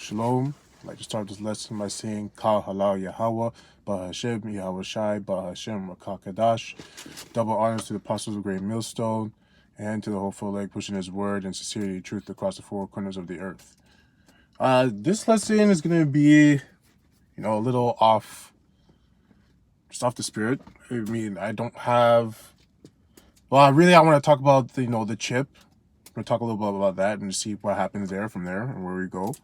Shalom. I'd like to start this lesson by saying Kal Halal Yahweh, Bahashem, Yahweh Shai, Bahashem, Rakakadash. Double honors to the apostles of Great Millstone and to the hopeful leg pushing his word and sincerity and truth across the four corners of the earth. This lesson is going to be, a little off, just off the spirit. I mean, I don't have, I want to talk about, the chip. I'm going to talk a little bit about that and see what happens there from there and where we go.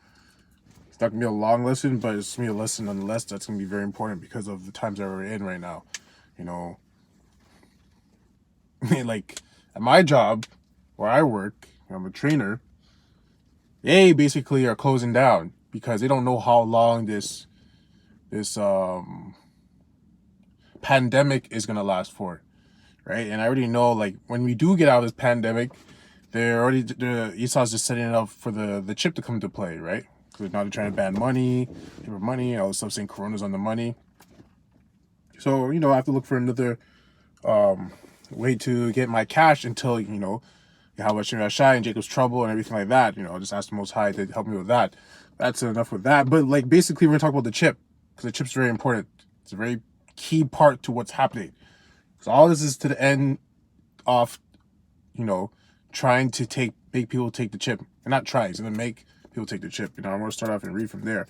It's not going to be a long lesson, but it's going to be a lesson nonetheless that's going to be very important because of the times that we're in right now. Like at my job where I work, I'm a trainer, they basically are closing down because they don't know how long this pandemic is going to last for, right? And I already know, like, when we do get out of this pandemic, Esau's just setting it up for the chip to come into play, right? Because now they're trying to ban money, paper money, all this stuff saying Corona's on the money. So, I have to look for another way to get my cash until, Yahweh Shai and Jacob's trouble and everything like that. I'll just ask the Most High to help me with that. That's enough with that. But, like, basically, we're going to talk about the chip because the chip's very important. It's a very key part to what's happening. So all this is to the end of, trying to make people take the chip. And not trying, it's going to make people take the chip. I'm going to start off and read from there.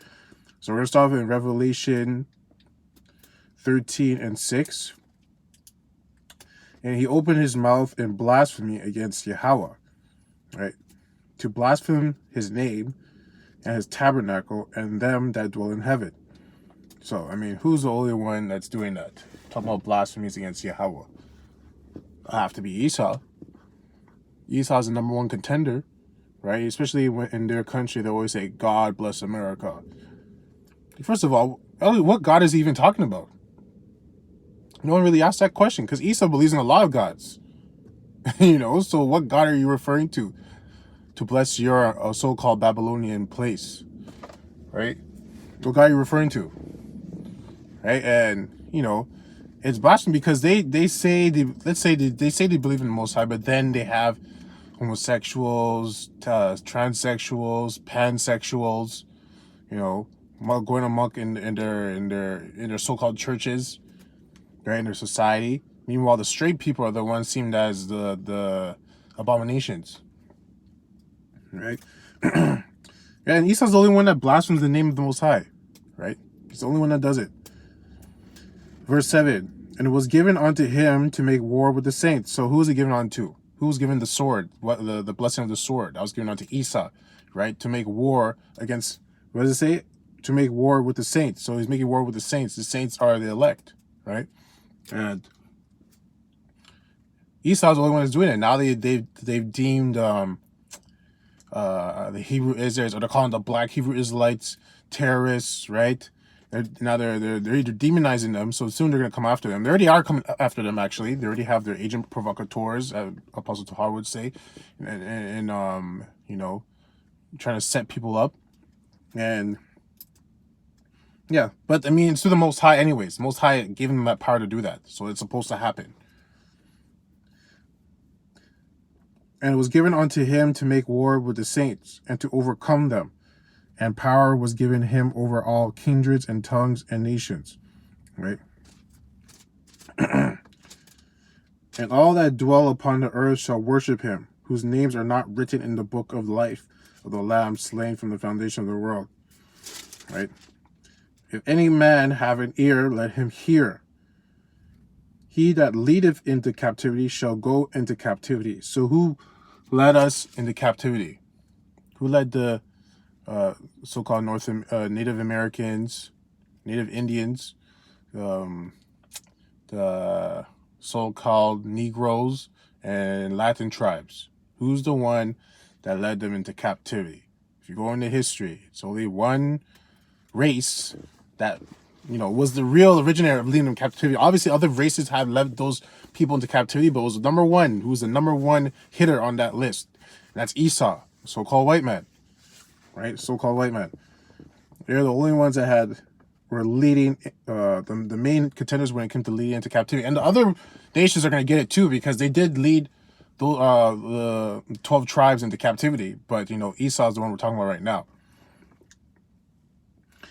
So we're going to start off in Revelation 13:6. And he opened his mouth in blasphemy against Yahweh, right? To blaspheme his name and his tabernacle and them that dwell in heaven. So, who's the only one that's doing that? Talking about blasphemies against Yahweh. I have to be Esau. Esau's the number one contender, right? Especially when in their country, they always say, God bless America. First of all, what God is he even talking about? No one really asked that question because Esau believes in a lot of gods. So what God are you referring to bless your so-called Babylonian place, right? What God are you referring to, right? And, it's blasphemy because they say, they say they believe in the Most High, but then they have homosexuals, transsexuals, pansexuals, going amok in their so-called churches, right, in their society. Meanwhile, the straight people are the ones seen as the abominations, right? And Esau's the only one that blasphemes the name of the Most High, right? He's the only one that does it. Verse 7, and it was given unto him to make war with the saints. So who was it given unto? Who was given the sword? What the blessing of the sword? That was given unto Esau, right? To make war against, what does it say? To make war with the saints. So he's making war with the saints. The saints are the elect, right? And Esau's the only one that's doing it. Now they've deemed the Hebrew Israelites, or they're calling the black Hebrew Israelites terrorists, right? They're either demonizing them, so soon they're going to come after them. They already are coming after them, actually. They already have their agent provocateurs, Apostle Tahar would say, and trying to set people up. And yeah, but it's through the Most High anyways. The Most High gave them that power to do that, so it's supposed to happen. And it was given unto him to make war with the saints and to overcome them. And power was given him over all kindreds and tongues and nations, right? And all that dwell upon the earth shall worship him, whose names are not written in the book of life of the Lamb slain from the foundation of the world, right? If any man have an ear, let him hear. He that leadeth into captivity shall go into captivity. So who led us into captivity? Who led the so-called Native Americans, Native Indians, the so-called Negroes, and Latin tribes? Who's the one that led them into captivity? If you go into history, it's only one race that, was the real originator of leading them into captivity. Obviously, other races have led those people into captivity, but it was number one, who was the number one hitter on that list. And that's Esau, so-called white man. Right, so-called white man. They're the only ones that were leading the main contenders when it came to leading into captivity, and the other nations are going to get it too because they did lead the 12 tribes into captivity. But Esau's the one we're talking about right now.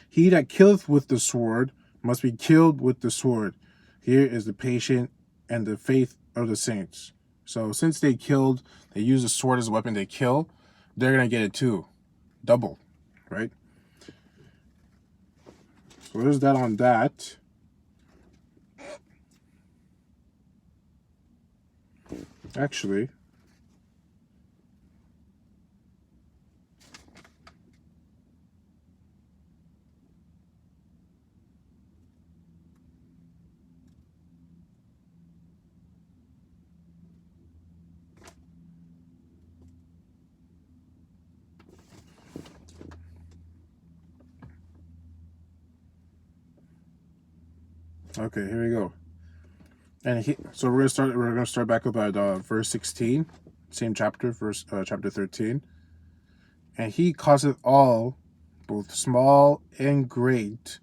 He that killeth with the sword must be killed with the sword. Here is the patience and the faith of the saints. So since they use the sword as a weapon, they kill, they're going to get it too. Double, right? So there's that on that. Actually, okay, here we go. And so we're gonna start back up at verse 16, same chapter, chapter 13. And he causeth all, both small and great,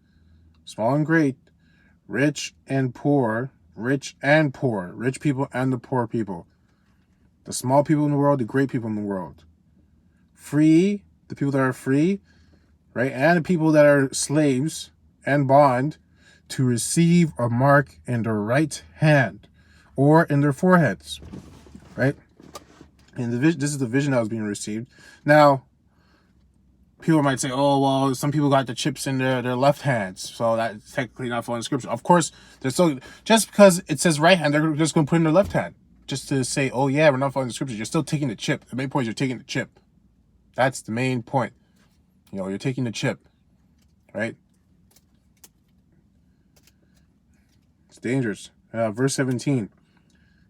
rich and poor, rich people and the poor people, the small people in the world, the great people in the world, free, the people that are free, right, and the people that are slaves and bond, to receive a mark in their right hand or in their foreheads, right? And this is the vision that was being received. Now, people might say, oh, well, some people got the chips in their left hands, so that's technically not following scripture. Of course, they're still, just because it says right hand, they're just going to put in their left hand, just to say, oh, yeah, we're not following the scriptures. You're still taking the chip. The main point is you're taking the chip. That's the main point. You're taking the chip, right? It's dangerous. Verse 17.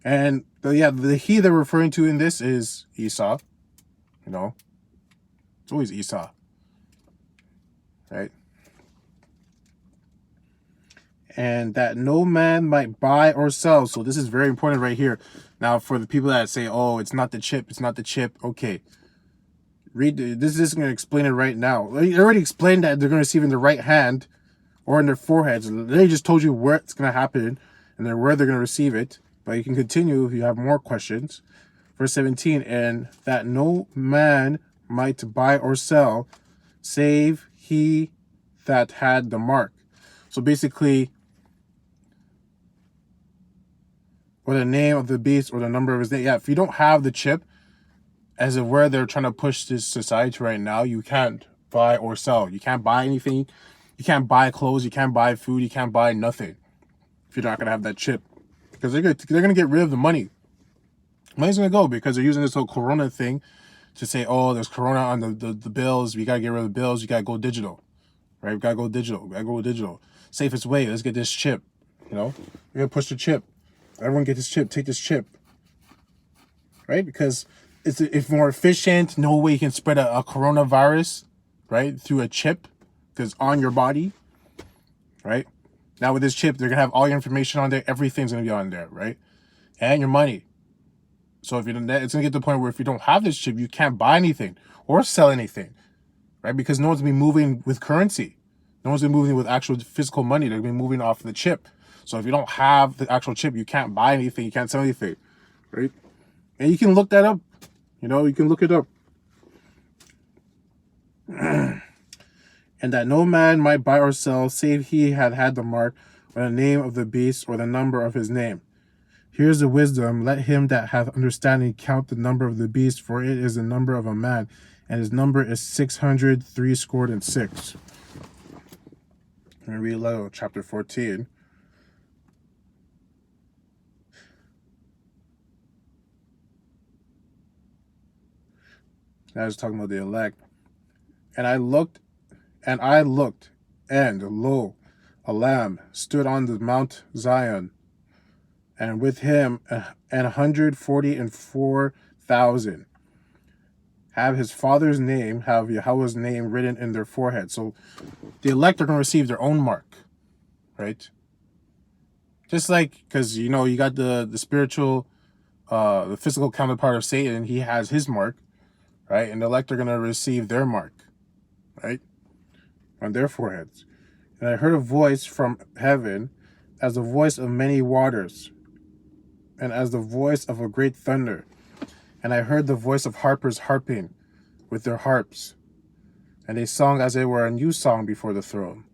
And the he they're referring to in this is Esau. It's always Esau, right? And that no man might buy or sell. So this is very important right here. Now, for the people that say, oh, it's not the chip, okay. Read this is going to explain it right now. They already explained that they're going to receive in their right hand or in their foreheads. They just told you where it's going to happen and then where they're going to receive it. But you can continue if you have more questions. Verse 17, and that no man might buy or sell, save he that had the mark. So basically, or the name of the beast or the number of his name. Yeah, if you don't have the chip, as of where they're trying to push this society right now, you can't buy or sell. You can't buy anything. You can't buy clothes. You can't buy food. You can't buy nothing if you're not going to have that chip. Because they're going to get rid of the money. Money's going to go because they're using this whole corona thing to say, oh, there's corona on the bills. We got to get rid of the bills. You got to go digital. Right? We got to go digital. Safest way. Let's get this chip. We're going to push the chip. Everyone get this chip. Take this chip. Right? Because it's more efficient. No way you can spread a coronavirus, right, through a chip, because on your body, right? Now with this chip, they're gonna have all your information on there. Everything's gonna be on there, right? And your money. So it's gonna get to the point where if you don't have this chip, you can't buy anything or sell anything, right? Because no one's gonna be moving with currency. No one's gonna be moving with actual physical money. They're gonna be moving off the chip. So if you don't have the actual chip, you can't buy anything. You can't sell anything, right? And you can look that up. You can look it up. And that no man might buy or sell, save he had the mark, or the name of the beast, or the number of his name. Here's the wisdom. Let him that hath understanding count the number of the beast, for it is the number of a man, and his number is 666. And read aloud chapter 14. That is talking about the elect. And I looked, and lo, a lamb stood on the Mount Zion, and with him 144,000 have his father's name, have Yahweh's name written in their forehead. So the elect are going to receive their own mark, right? Just like, because, you got the spiritual, the physical counterpart of Satan, he has his mark, right? And the elect are going to receive their mark, right? On their foreheads. And I heard a voice from heaven as the voice of many waters, and as the voice of a great thunder. And I heard the voice of harpers harping with their harps. And they sung as it were a new song before the throne,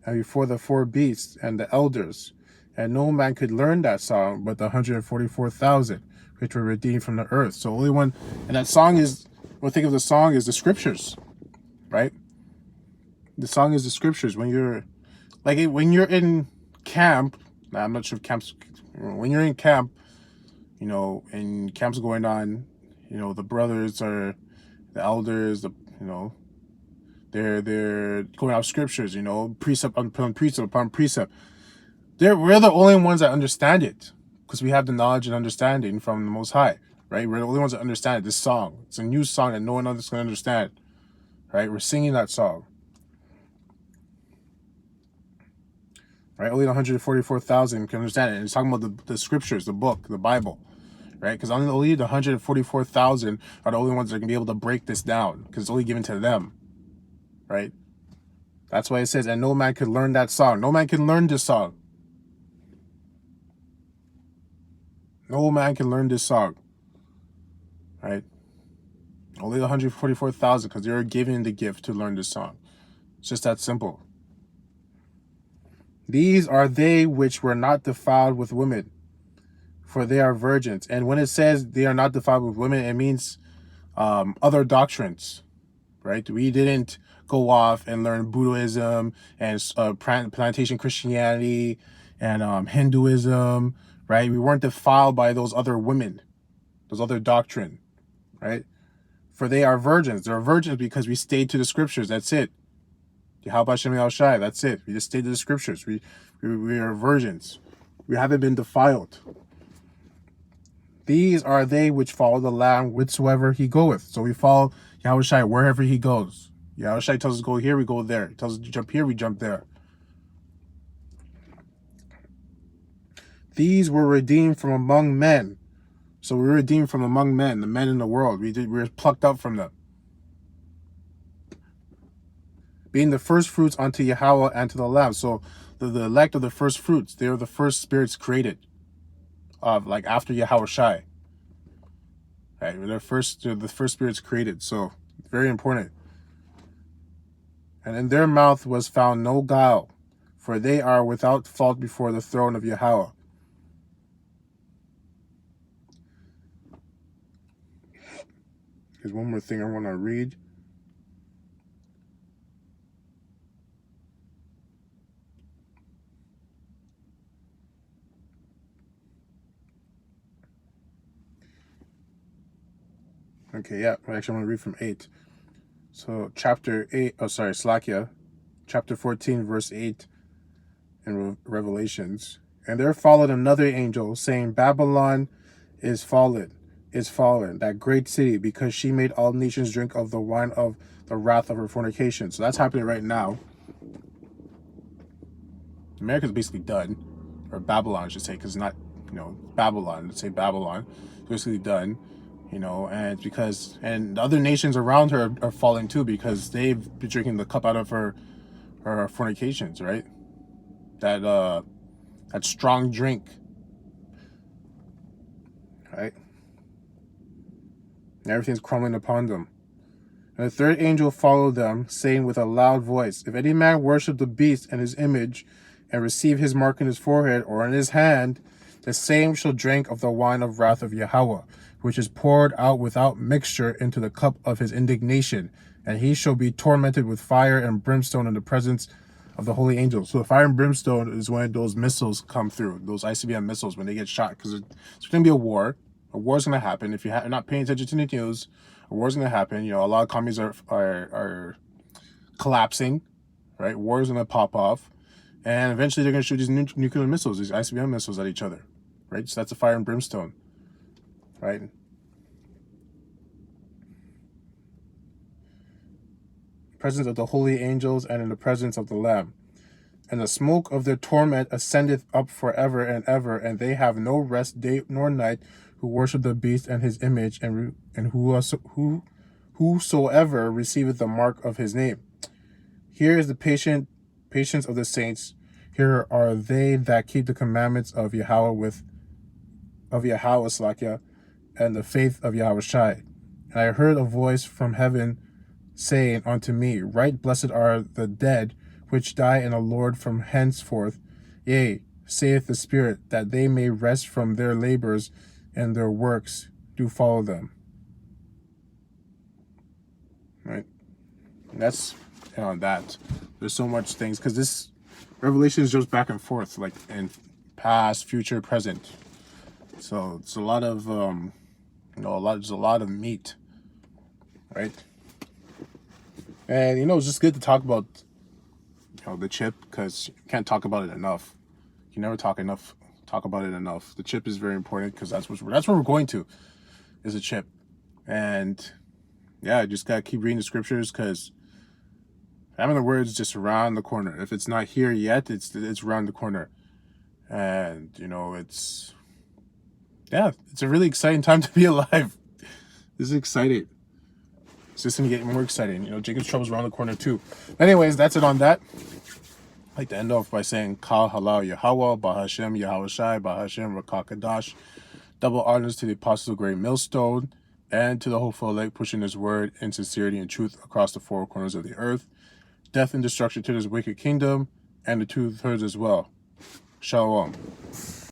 and before the four beasts and the elders. And no man could learn that song but the 144,000, which were redeemed from the earth. So only one, and that song is, when I think of the song, is the scriptures, right? The song is the scriptures. When you're, when you're in camp, now I'm not sure if camps, when you're in camp, and camps going on, the brothers are, the elders, they're going out scriptures, precept upon precept upon precept. We're the only ones that understand it, because we have the knowledge and understanding from the Most High, right? We're the only ones that understand this song. It's a new song that no one else can understand, right? We're singing that song, right? Only 144,000 can understand it. And it's talking about the scriptures, the book, the Bible, right? Because only the 144,000 are the only ones that can be able to break this down, because it's only given to them, right? That's why it says, and no man could learn that song. No man can learn this song. No man can learn this song, right? Only 144,000, because they're given the gift to learn this song. It's just that simple. These are they which were not defiled with women, for they are virgins. And when it says they are not defiled with women, it means other doctrines, right? We didn't go off and learn Buddhism and plantation Christianity and Hinduism, right? We weren't defiled by those other women, those other doctrine, right? For they are virgins. They're virgins because we stayed to the scriptures. That's it. Yahweh Shem Yahushai. That's it. We just stayed to the scriptures. We are virgins. We haven't been defiled. These are they which follow the Lamb whithersoever he goeth. So we follow Yahushai wherever he goes. Yahushai tells us to go here, we go there. He tells us to jump here, we jump there. These were redeemed from among men. So we were redeemed from among men, the men in the world. We were plucked up from them. Being the first fruits unto Yahweh and to the Lamb. So the elect of the first fruits, they are the first spirits created. After Yahushai. Right? They're the first spirits created. So very important. And in their mouth was found no guile, for they are without fault before the throne of Yahweh. There's one more thing I want to read. Okay, yeah. Actually, I'm going to read from 8. So, chapter 8, Slakia, chapter 14, verse 8 in Revelations. And there followed another angel, saying, Babylon is fallen, that great city, because she made all nations drink of the wine of the wrath of her fornication. So that's happening right now. America's basically done, or Babylon, I should say, because it's not, Babylon. Let's say Babylon. It's basically done, and it's because, and the other nations around her are falling too, because they've been drinking the cup out of her fornications, right? That strong drink, right? And everything's crumbling upon them. And the third angel followed them, saying with a loud voice, If any man worship the beast and his image, and receive his mark in his forehead or in his hand, the same shall drink of the wine of wrath of Yahweh, which is poured out without mixture into the cup of his indignation, and he shall be tormented with fire and brimstone in the presence of the holy angels. So the fire and brimstone is when those missiles come through, those ICBM missiles, when they get shot, because it's going to be a war. A war is going to happen. If you're not paying attention to the news, a war is going to happen. A lot of communities are collapsing, right? War is going to pop off. And eventually they're going to shoot these nuclear missiles, these ICBM missiles at each other, right? So that's a fire and brimstone, right? Presence of the holy angels and in the presence of the Lamb. And the smoke of their torment ascendeth up forever and ever, and they have no rest day nor night who worship the beast and his image, and whosoever receiveth the mark of his name. Here is the patience of the saints. Here are they that keep the commandments of Yahweh Slakia, and the faith of Yahushai. And I heard a voice from heaven saying unto me, Right blessed are the dead which die in the Lord from henceforth. Yea, saith the Spirit, that they may rest from their labors, and their works do follow them. Right? And that's that. There's so much things, because this Revelation is just back and forth, like in past, future, present. So it's a lot of there's a lot of meat, right? And it's just good to talk about the chip, because you can't talk about it enough. You never talk about it enough. The chip is very important, because that's where we're going to, is a chip. And yeah, just gotta keep reading the scriptures, because having the words just around the corner. If it's not here yet, it's around the corner. And it's a really exciting time to be alive. This is exciting. It's just gonna get more exciting. Jacob's Trouble's around the corner too. Anyways, that's it on that. I'd like to end off by saying Kal Halal Yahweh, Bahashem Yahweh Shai, Bahashem Rakakadash. Double honors to the Apostles of Great Millstone and to the hopeful elect pushing his word in sincerity and truth across the four corners of the earth. Death and destruction to this wicked kingdom and the 2/3 as well. Shalom.